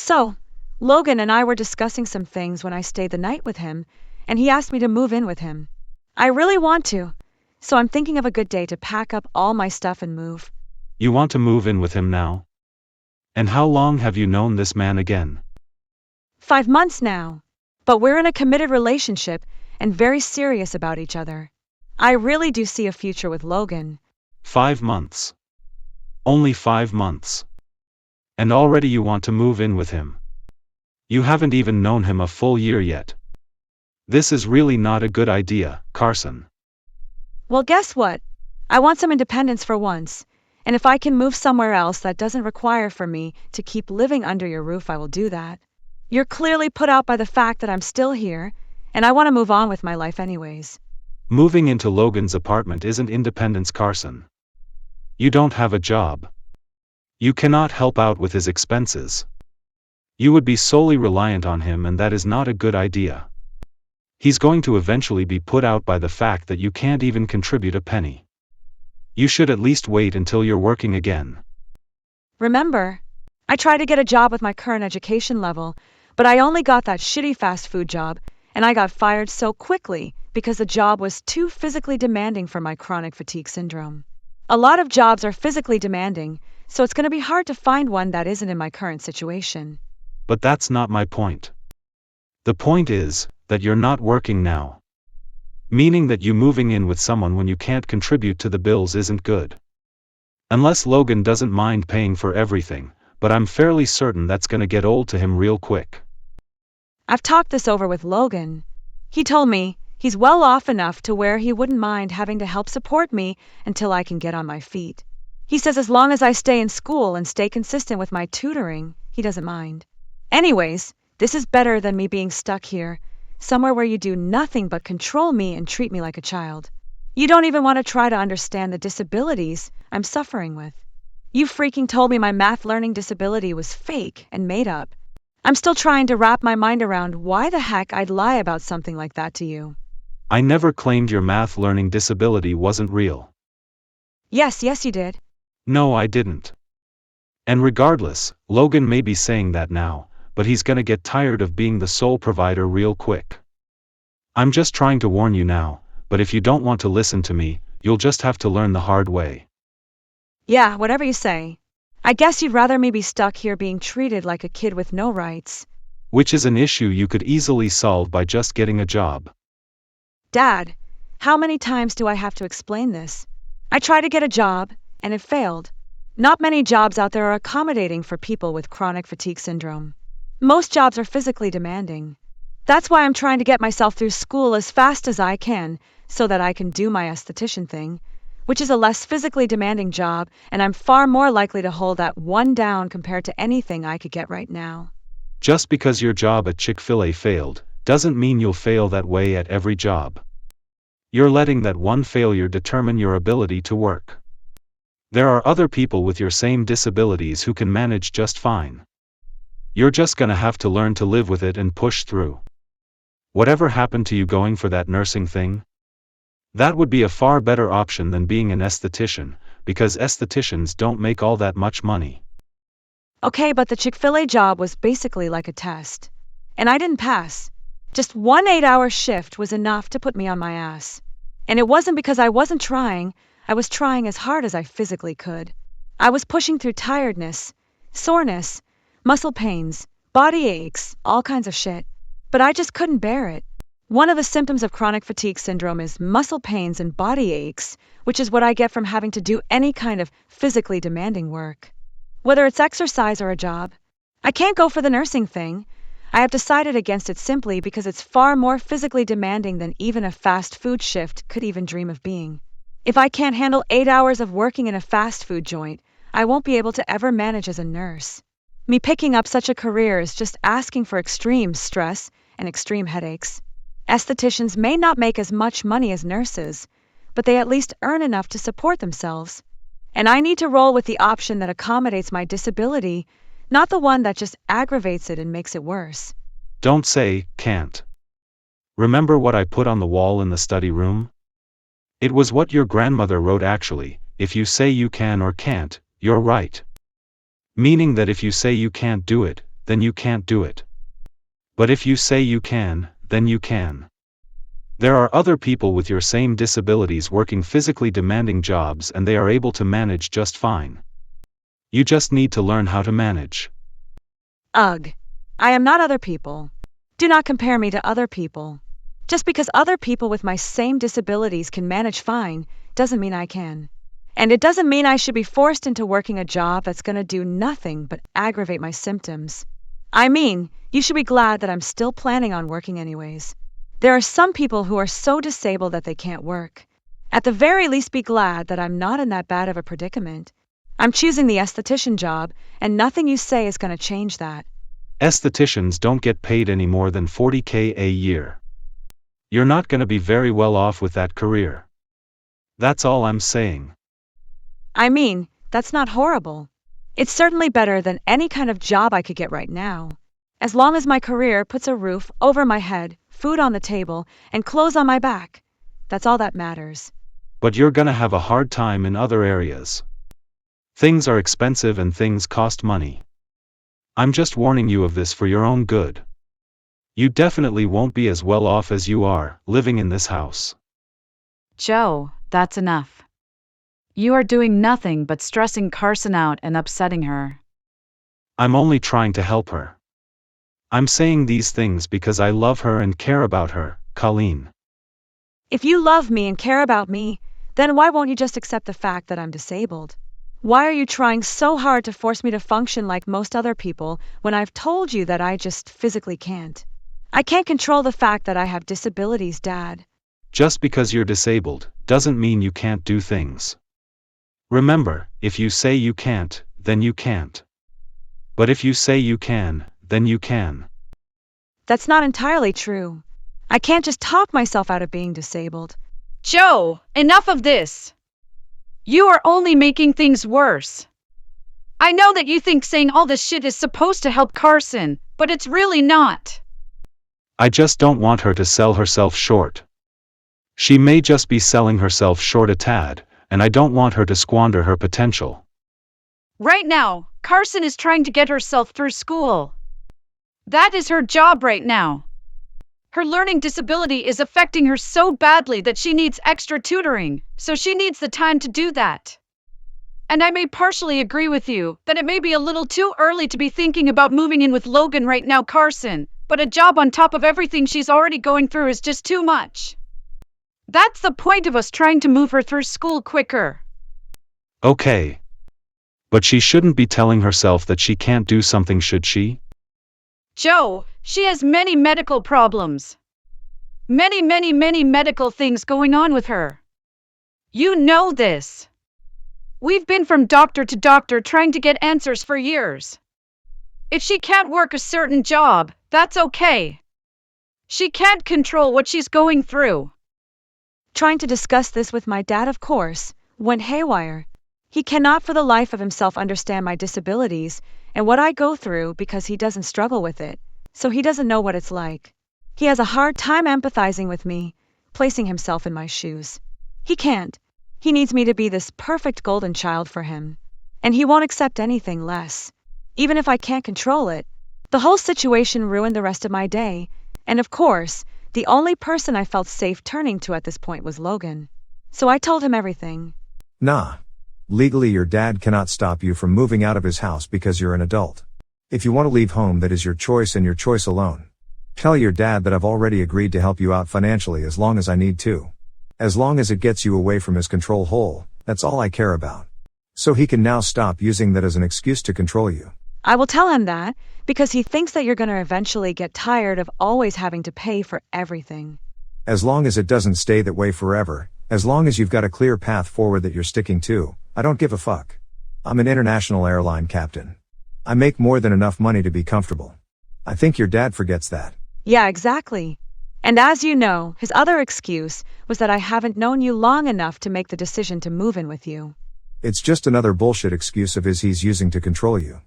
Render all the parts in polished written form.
So, Logan and I were discussing some things when I stayed the night with him, and he asked me to move in with him. I really want to, so I'm thinking of a good day to pack up all my stuff and move. You want to move in with him now? And how long have you known this man again? 5 months now. But we're in a committed relationship and very serious about each other. I really do see a future with Logan. 5 months. Only 5 months. And already you want to move in with him. You haven't even known him a full year yet. This is really not a good idea, Carson. Well, guess what? I want some independence for once, and if I can move somewhere else that doesn't require for me to keep living under your roof, I will do that. You're clearly put out by the fact that I'm still here, and I want to move on with my life anyways. Moving into Logan's apartment isn't independence, Carson. You don't have a job. You cannot help out with his expenses. You would be solely reliant on him, and that is not a good idea. He's going to eventually be put out by the fact that you can't even contribute a penny. You should at least wait until you're working again. Remember, I tried to get a job with my current education level, but I only got that shitty fast food job, and I got fired so quickly because the job was too physically demanding for my chronic fatigue syndrome. A lot of jobs are physically demanding, so it's going to be hard to find one that isn't in my current situation. But that's not my point. The point is that you're not working now. Meaning that you moving in with someone when you can't contribute to the bills isn't good. Unless Logan doesn't mind paying for everything, but I'm fairly certain that's gonna get old to him real quick. I've talked this over with Logan. He told me he's well off enough to where he wouldn't mind having to help support me until I can get on my feet. He says as long as I stay in school and stay consistent with my tutoring, he doesn't mind. Anyways, this is better than me being stuck here, somewhere where you do nothing but control me and treat me like a child. You don't even want to try to understand the disabilities I'm suffering with. You freaking told me my math learning disability was fake and made up. I'm still trying to wrap my mind around why the heck I'd lie about something like that to you. I never claimed your math learning disability wasn't real. Yes, you did. No, I didn't. And regardless, Logan may be saying that now, but he's gonna get tired of being the sole provider real quick. I'm just trying to warn you now, but if you don't want to listen to me, you'll just have to learn the hard way. Yeah, whatever you say. I guess you'd rather me be stuck here being treated like a kid with no rights. Which is an issue you could easily solve by just getting a job. Dad, how many times do I have to explain this? I tried to get a job, and it failed. Not many jobs out there are accommodating for people with chronic fatigue syndrome. Most jobs are physically demanding. That's why I'm trying to get myself through school as fast as I can, so that I can do my esthetician thing, which is a less physically demanding job, and I'm far more likely to hold that one down compared to anything I could get right now. Just because your job at Chick-fil-A failed, doesn't mean you'll fail that way at every job. You're letting that one failure determine your ability to work. There are other people with your same disabilities who can manage just fine. You're just gonna have to learn to live with it and push through. Whatever happened to you going for that nursing thing? That would be a far better option than being an esthetician, because estheticians don't make all that much money. Okay, but the Chick-fil-A job was basically like a test. And I didn't pass. Just one 8-hour shift was enough to put me on my ass. And it wasn't because I wasn't trying, I was trying as hard as I physically could. I was pushing through tiredness, soreness, muscle pains, body aches, all kinds of shit. But I just couldn't bear it. One of the symptoms of chronic fatigue syndrome is muscle pains and body aches, which is what I get from having to do any kind of physically demanding work. Whether it's exercise or a job. I can't go for the nursing thing. I have decided against it simply because it's far more physically demanding than even a fast food shift could even dream of being. If I can't handle 8 hours of working in a fast food joint, I won't be able to ever manage as a nurse. Me picking up such a career is just asking for extreme stress and extreme headaches. Estheticians may not make as much money as nurses, but they at least earn enough to support themselves. And I need to roll with the option that accommodates my disability, not the one that just aggravates it and makes it worse. Don't say, can't. Remember what I put on the wall in the study room? It was what your grandmother wrote actually: if you say you can or can't, you're right. Meaning that if you say you can't do it, then you can't do it. But if you say you can, then you can. There are other people with your same disabilities working physically demanding jobs and they are able to manage just fine. You just need to learn how to manage. Ugh. I am not other people. Do not compare me to other people. Just because other people with my same disabilities can manage fine, doesn't mean I can. And it doesn't mean I should be forced into working a job that's gonna do nothing but aggravate my symptoms. I mean, you should be glad that I'm still planning on working anyways. There are some people who are so disabled that they can't work. At the very least, be glad that I'm not in that bad of a predicament. I'm choosing the esthetician job, and nothing you say is gonna change that. Estheticians don't get paid any more than $40,000 a year. You're not gonna be very well off with that career. That's all I'm saying. I mean, that's not horrible. It's certainly better than any kind of job I could get right now. As long as my career puts a roof over my head, food on the table, and clothes on my back. That's all that matters. But you're gonna have a hard time in other areas. Things are expensive and things cost money. I'm just warning you of this for your own good. You definitely won't be as well off as you are, living in this house. Joe, that's enough. You are doing nothing but stressing Carson out and upsetting her. I'm only trying to help her. I'm saying these things because I love her and care about her, Colleen. If you love me and care about me, then why won't you just accept the fact that I'm disabled? Why are you trying so hard to force me to function like most other people when I've told you that I just physically can't? I can't control the fact that I have disabilities, Dad. Just because you're disabled, doesn't mean you can't do things. Remember, if you say you can't, then you can't. But if you say you can, then you can. That's not entirely true. I can't just talk myself out of being disabled. Joe, enough of this! You are only making things worse. I know that you think saying all this shit is supposed to help Carson, but it's really not. I just don't want her to sell herself short. She may just be selling herself short a tad, and I don't want her to squander her potential. Right now, Carson is trying to get herself through school. That is her job right now. Her learning disability is affecting her so badly that she needs extra tutoring, so she needs the time to do that. And I may partially agree with you that it may be a little too early to be thinking about moving in with Logan right now, Carson, but a job on top of everything she's already going through is just too much. That's the point of us trying to move her through school quicker. Okay. But she shouldn't be telling herself that she can't do something, should she? Joe, she has many medical problems. Many medical things going on with her. You know this. We've been from doctor to doctor trying to get answers for years. If she can't work a certain job, that's okay. She can't control what she's going through. Trying to discuss this with my dad, of course, went haywire. He cannot for the life of himself understand my disabilities and what I go through because he doesn't struggle with it, so he doesn't know what it's like. He has a hard time empathizing with me, placing himself in my shoes. He can't. He needs me to be this perfect golden child for him. And he won't accept anything less. Even if I can't control it. The whole situation ruined the rest of my day, and of course, the only person I felt safe turning to at this point was Logan. So I told him everything. Nah. Legally, your dad cannot stop you from moving out of his house because you're an adult. If you want to leave home, that is your choice and your choice alone. Tell your dad that I've already agreed to help you out financially as long as I need to. As long as it gets you away from his control hole, that's all I care about. So he can now stop using that as an excuse to control you. I will tell him that, because he thinks that you're going to eventually get tired of always having to pay for everything. As long as it doesn't stay that way forever, as long as you've got a clear path forward that you're sticking to, I don't give a fuck. I'm an international airline captain. I make more than enough money to be comfortable. I think your dad forgets that. Yeah, exactly. And as you know, his other excuse was that I haven't known you long enough to make the decision to move in with you. It's just another bullshit excuse of his he's using to control you.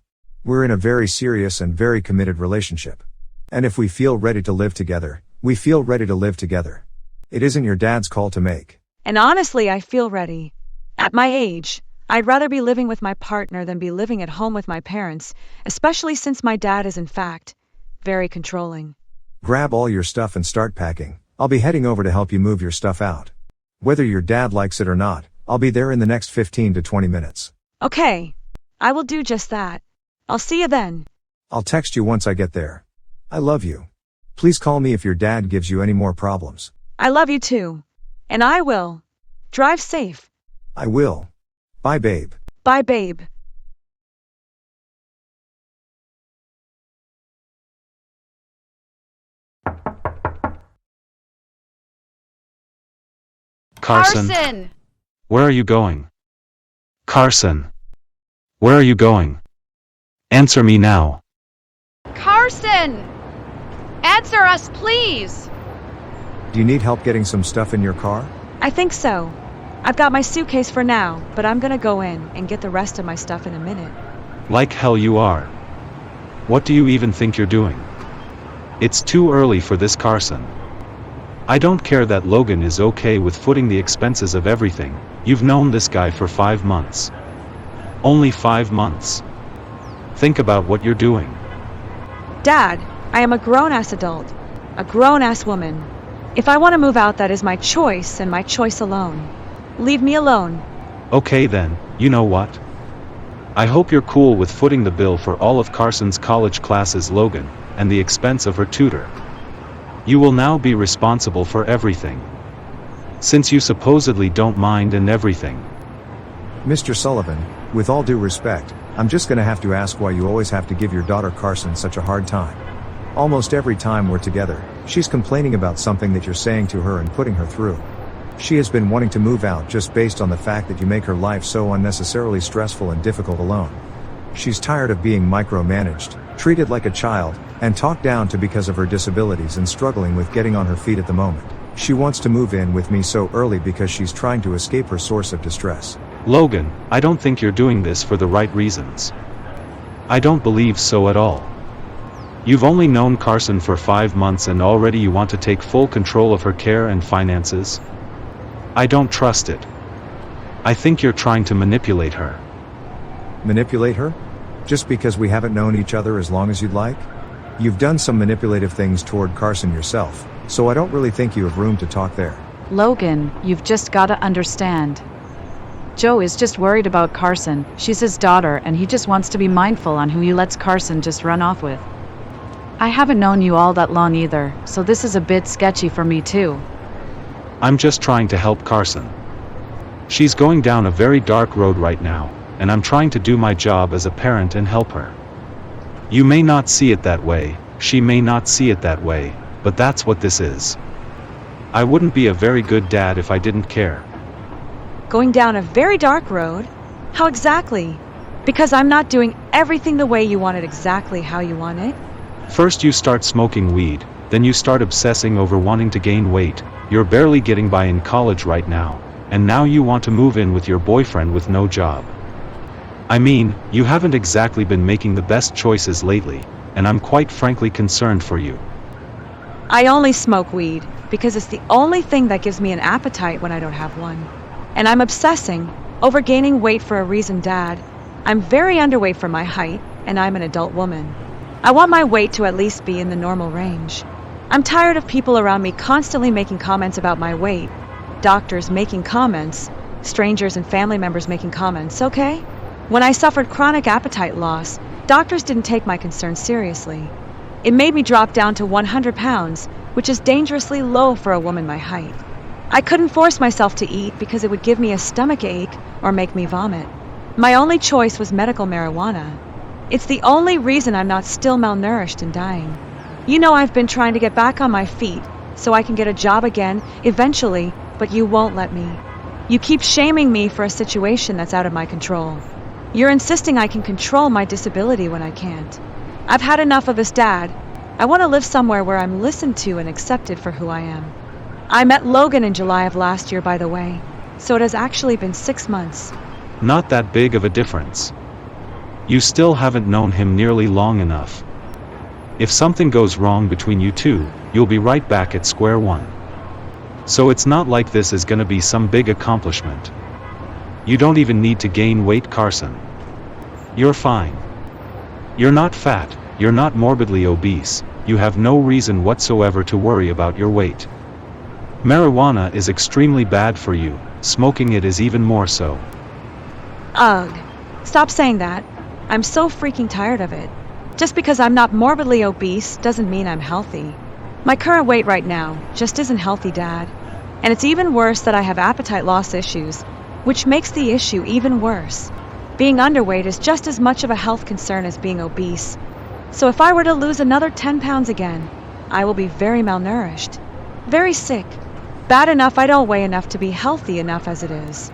We're in a very serious and very committed relationship. And if we feel ready to live together, we feel ready to live together. It isn't your dad's call to make. And honestly, I feel ready. At my age, I'd rather be living with my partner than be living at home with my parents, especially since my dad is in fact very controlling. Grab all your stuff and start packing. I'll be heading over to help you move your stuff out. Whether your dad likes it or not, I'll be there in the next 15 to 20 minutes. Okay, I will do just that. I'll see you then. I'll text you once I get there. I love you. Please call me if your dad gives you any more problems. I love you too. And I will. Drive safe. I will. Bye, babe. Bye, babe. Carson! Where are you going? Carson! Where are you going? Answer me now. Carson! Answer us, please! Do you need help getting some stuff in your car? I think so. I've got my suitcase for now, but I'm gonna go in and get the rest of my stuff in a minute. Like hell you are. What do you even think you're doing? It's too early for this, Carson. I don't care that Logan is okay with footing the expenses of everything. You've known this guy for 5 months. Only 5 months. Think about what you're doing. Dad, I am a grown-ass adult. A grown-ass woman. If I want to move out, that is my choice and my choice alone. Leave me alone. Okay then, you know what? I hope you're cool with footing the bill for all of Carson's college classes, Logan, and the expense of her tutor. You will now be responsible for everything. Since you supposedly don't mind and everything. Mr. Sullivan, with all due respect, I'm just gonna have to ask why you always have to give your daughter Carson such a hard time. Almost every time we're together, she's complaining about something that you're saying to her and putting her through. She has been wanting to move out just based on the fact that you make her life so unnecessarily stressful and difficult alone. She's tired of being micromanaged, treated like a child, and talked down to because of her disabilities and struggling with getting on her feet at the moment. She wants to move in with me so early because she's trying to escape her source of distress. Logan, I don't think you're doing this for the right reasons. I don't believe so at all. You've only known Carson for 5 months and already you want to take full control of her care and finances? I don't trust it. I think you're trying to manipulate her. Manipulate her? Just because we haven't known each other as long as you'd like? You've done some manipulative things toward Carson yourself, so I don't really think you have room to talk there. Logan, you've just gotta understand. Joe is just worried about Carson. She's his daughter and he just wants to be mindful on who he lets Carson just run off with. I haven't known you all that long either, so this is a bit sketchy for me too. I'm just trying to help Carson. She's going down a very dark road right now, and I'm trying to do my job as a parent and help her. You may not see it that way, she may not see it that way, but that's what this is. I wouldn't be a very good dad if I didn't care. Going down a very dark road? How exactly? Because I'm not doing everything the way you want it exactly how you want it? First you start smoking weed, then you start obsessing over wanting to gain weight. You're barely getting by in college right now, and now you want to move in with your boyfriend with no job. I mean, you haven't exactly been making the best choices lately, and I'm quite frankly concerned for you. I only smoke weed because it's the only thing that gives me an appetite when I don't have one. And I'm obsessing over gaining weight for a reason, Dad. I'm very underweight for my height, and I'm an adult woman. I want my weight to at least be in the normal range. I'm tired of people around me constantly making comments about my weight. Doctors making comments, strangers and family members making comments, okay? When I suffered chronic appetite loss, doctors didn't take my concerns seriously. It made me drop down to 100 pounds, which is dangerously low for a woman my height. I couldn't force myself to eat because it would give me a stomach ache or make me vomit. My only choice was medical marijuana. It's the only reason I'm not still malnourished and dying. You know I've been trying to get back on my feet so I can get a job again, eventually, but you won't let me. You keep shaming me for a situation that's out of my control. You're insisting I can control my disability when I can't. I've had enough of this, Dad. I want to live somewhere where I'm listened to and accepted for who I am. I met Logan in July of last year, by the way, so it has actually been 6 months. Not that big of a difference. You still haven't known him nearly long enough. If something goes wrong between you two, you'll be right back at square one. So it's not like this is gonna be some big accomplishment. You don't even need to gain weight, Carson. You're fine. You're not fat, you're not morbidly obese, you have no reason whatsoever to worry about your weight. Marijuana is extremely bad for you, smoking it is even more so. Ugh. Stop saying that. I'm so freaking tired of it. Just because I'm not morbidly obese doesn't mean I'm healthy. My current weight right now just isn't healthy, Dad. And it's even worse that I have appetite loss issues, which makes the issue even worse. Being underweight is just as much of a health concern as being obese. So if I were to lose another 10 pounds again, I will be very malnourished, very sick. Bad enough I don't weigh enough to be healthy enough as it is.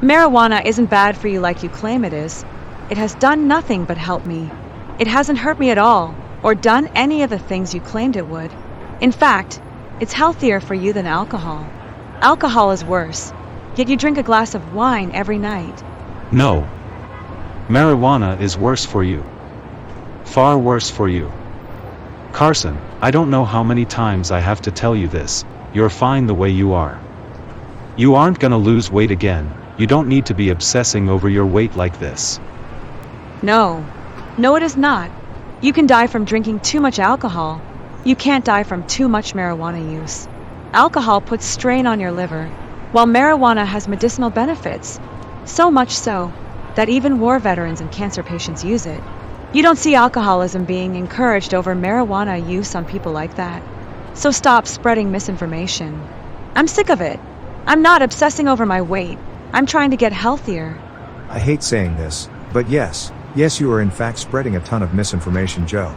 Marijuana isn't bad for you like you claim it is. It has done nothing but help me. It hasn't hurt me at all, or done any of the things you claimed it would. In fact, it's healthier for you than alcohol. Alcohol is worse, yet you drink a glass of wine every night. No. Marijuana is worse for you. Far worse for you. Carson, I don't know how many times I have to tell you this, you're fine the way you are. You aren't gonna lose weight again, you don't need to be obsessing over your weight like this. No. No, it is not. You can die from drinking too much alcohol. You can't die from too much marijuana use. Alcohol puts strain on your liver, while marijuana has medicinal benefits. So much so that even war veterans and cancer patients use it. You don't see alcoholism being encouraged over marijuana use on people like that. So stop spreading misinformation. I'm sick of it. I'm not obsessing over my weight. I'm trying to get healthier. I hate saying this, but yes, you are in fact spreading a ton of misinformation, Joe.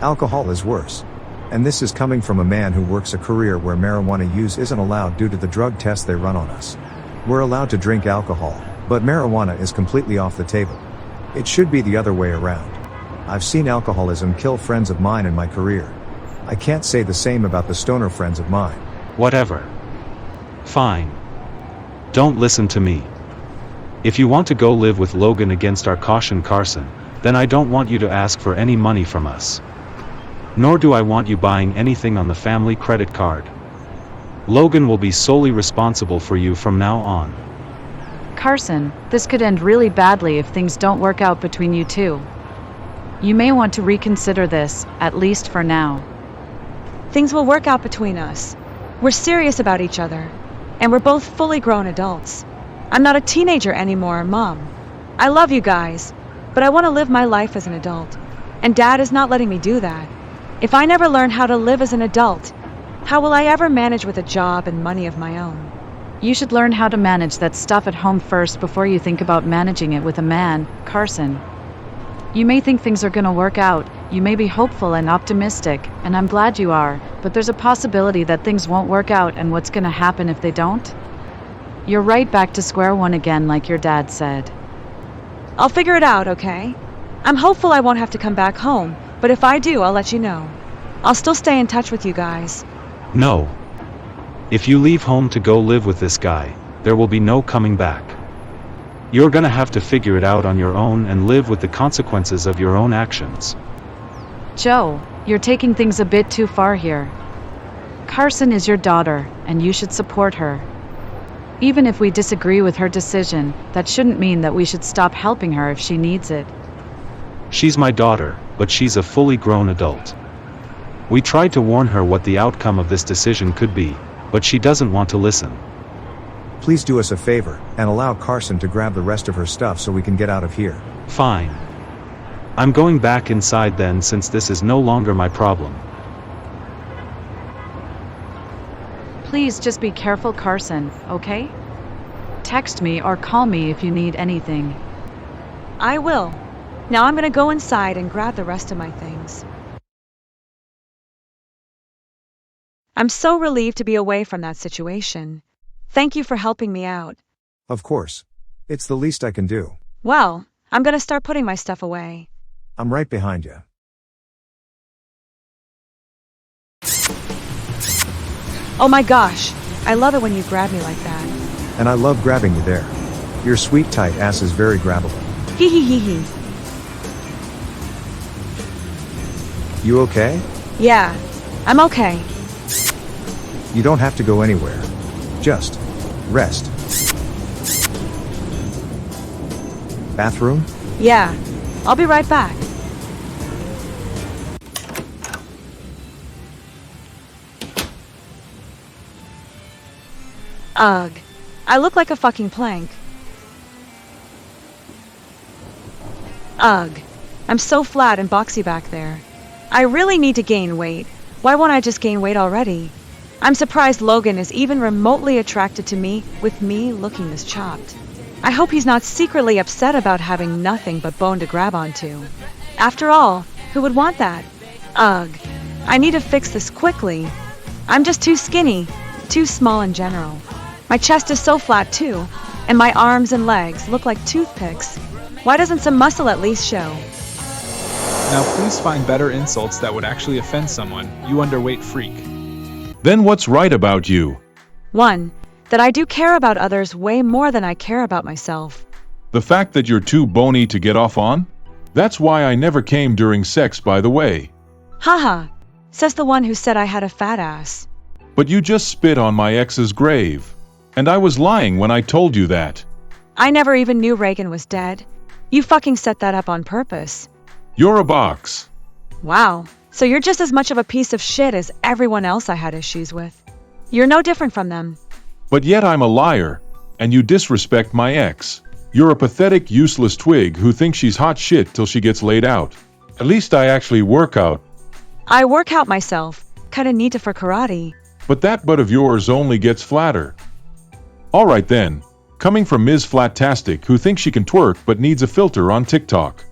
Alcohol is worse. And this is coming from a man who works a career where marijuana use isn't allowed due to the drug tests they run on us. We're allowed to drink alcohol, but marijuana is completely off the table. It should be the other way around. I've seen alcoholism kill friends of mine in my career. I can't say the same about the stoner friends of mine. Whatever. Fine. Don't listen to me. If you want to go live with Logan against our caution, Carson, then I don't want you to ask for any money from us. Nor do I want you buying anything on the family credit card. Logan will be solely responsible for you from now on. Carson, this could end really badly if things don't work out between you two. You may want to reconsider this, at least for now. Things will work out between us. We're serious about each other, and we're both fully grown adults. I'm not a teenager anymore, Mom. I love you guys, but I want to live my life as an adult, and Dad is not letting me do that. If I never learn how to live as an adult, how will I ever manage with a job and money of my own? You should learn how to manage that stuff at home first before you think about managing it with a man, Carson. You may think things are gonna work out, you may be hopeful and optimistic, and I'm glad you are, but there's a possibility that things won't work out, and what's gonna happen if they don't? You're right back to square one again, like your dad said. I'll figure it out, okay? I'm hopeful I won't have to come back home, but if I do, I'll let you know. I'll still stay in touch with you guys. No. If you leave home to go live with this guy, there will be no coming back. You're gonna have to figure it out on your own and live with the consequences of your own actions. Joe, you're taking things a bit too far here. Carson is your daughter, and you should support her. Even if we disagree with her decision, that shouldn't mean that we should stop helping her if she needs it. She's my daughter, but she's a fully grown adult. We tried to warn her what the outcome of this decision could be, but she doesn't want to listen. Please do us a favor, and allow Carson to grab the rest of her stuff so we can get out of here. Fine. I'm going back inside then, since this is no longer my problem. Please just be careful, Carson, okay? Text me or call me if you need anything. I will. Now I'm gonna go inside and grab the rest of my things. I'm so relieved to be away from that situation. Thank you for helping me out. Of course. It's the least I can do. Well, I'm gonna start putting my stuff away. I'm right behind you. Oh my gosh, I love it when you grab me like that. And I love grabbing you there. Your sweet tight ass is very grabbable. Hee hee hee hee. You okay? Yeah, I'm okay. You don't have to go anywhere. Just rest. Bathroom? Yeah, I'll be right back. Ugh, I look like a fucking plank. Ugh, I'm so flat and boxy back there. I really need to gain weight. Why won't I just gain weight already? I'm surprised Logan is even remotely attracted to me with me looking this chopped. I hope he's not secretly upset about having nothing but bone to grab onto. After all, who would want that? Ugh, I need to fix this quickly. I'm just too skinny, too small in general. My chest is so flat too, and my arms and legs look like toothpicks. Why doesn't some muscle at least show? Now please find better insults that would actually offend someone, you underweight freak. Then what's right about you? 1. That I do care about others way more than I care about myself. The fact that you're too bony to get off on? That's why I never came during sex, by the way. Haha, says the one who said I had a fat ass. But you just spit on my ex's grave. And I was lying when I told you that. I never even knew Reagan was dead. You fucking set that up on purpose. You're a box. Wow, so you're just as much of a piece of shit as everyone else I had issues with. You're no different from them. But yet I'm a liar, and you disrespect my ex. You're a pathetic, useless twig who thinks she's hot shit till she gets laid out. At least I actually work out. I work out myself. Kinda need to for karate. But that butt of yours only gets flatter. Alright then. Coming from Ms. Flatastic who thinks she can twerk but needs a filter on TikTok.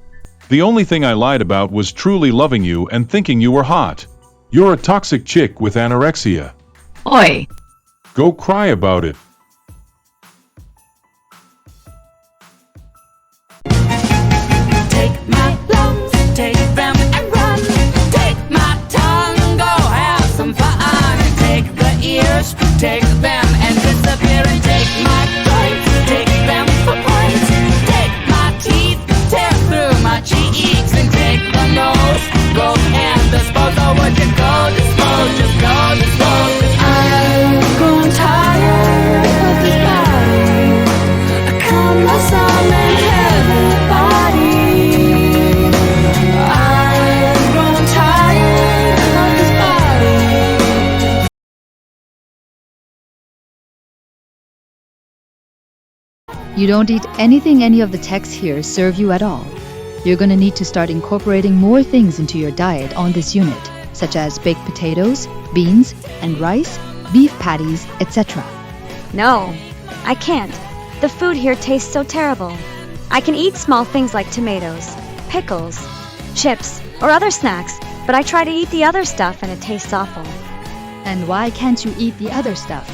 The only thing I lied about was truly loving you and thinking you were hot. You're a toxic chick with anorexia. Oi! Go cry about it. Take my lungs, take them and run. Take my tongue, go have some fun. Take the ears, take them and disappear. And take my joints, take them for points. Take my teeth, tear through my cheeks. And take the nose, go and dispose. Oh, would you go dispose, just go dispose. 'Cause I've grown tired of this body. I cumbersome and heavy body. I've grown tired of this body. You don't eat anything any of the texts here serve you at all. You're gonna need to start incorporating more things into your diet on this unit, such as baked potatoes, beans, and rice, beef patties, etc. No, I can't. The food here tastes so terrible. I can eat small things like tomatoes, pickles, chips, or other snacks, but I try to eat the other stuff and it tastes awful. And why can't you eat the other stuff?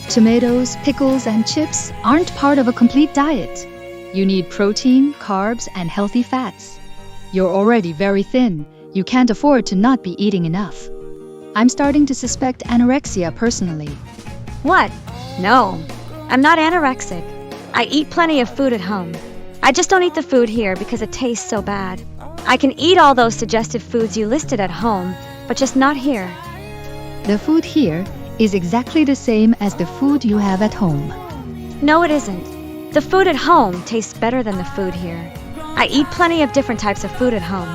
Tomatoes, pickles, and chips aren't part of a complete diet. You need protein, carbs, and healthy fats. You're already very thin. You can't afford to not be eating enough. I'm starting to suspect anorexia personally. What? No, I'm not anorexic. I eat plenty of food at home. I just don't eat the food here because it tastes so bad. I can eat all those suggestive foods you listed at home, but just not here. The food here is exactly the same as the food you have at home. No, it isn't. The food at home tastes better than the food here. I eat plenty of different types of food at home.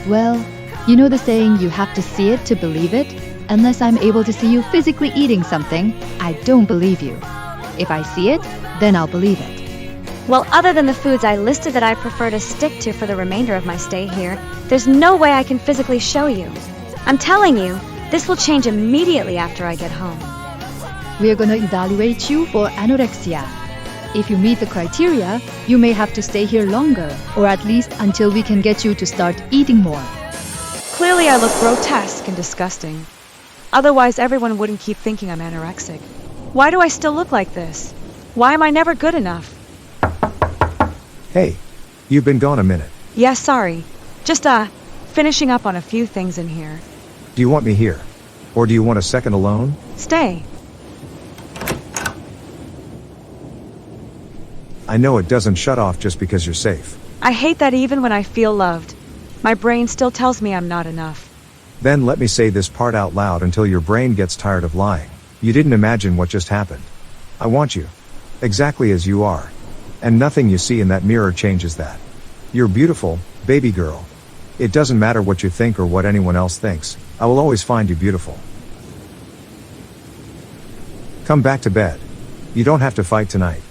Well, you know the saying, you have to see it to believe it? Unless I'm able to see you physically eating something, I don't believe you. If I see it, then I'll believe it. Well, other than the foods I listed that I prefer to stick to for the remainder of my stay here, there's no way I can physically show you. I'm telling you, this will change immediately after I get home. We're gonna evaluate you for anorexia. If you meet the criteria, you may have to stay here longer, or at least until we can get you to start eating more. Clearly I look grotesque and disgusting. Otherwise everyone wouldn't keep thinking I'm anorexic. Why do I still look like this? Why am I never good enough? Hey, you've been gone a minute. Yeah, sorry. Just, finishing up on a few things in here. Do you want me here? Or do you want a second alone? Stay. I know it doesn't shut off just because you're safe. I hate that even when I feel loved, my brain still tells me I'm not enough. Then let me say this part out loud until your brain gets tired of lying. You didn't imagine what just happened. I want you. Exactly as you are. And nothing you see in that mirror changes that. You're beautiful, baby girl. It doesn't matter what you think or what anyone else thinks, I will always find you beautiful. Come back to bed. You don't have to fight tonight.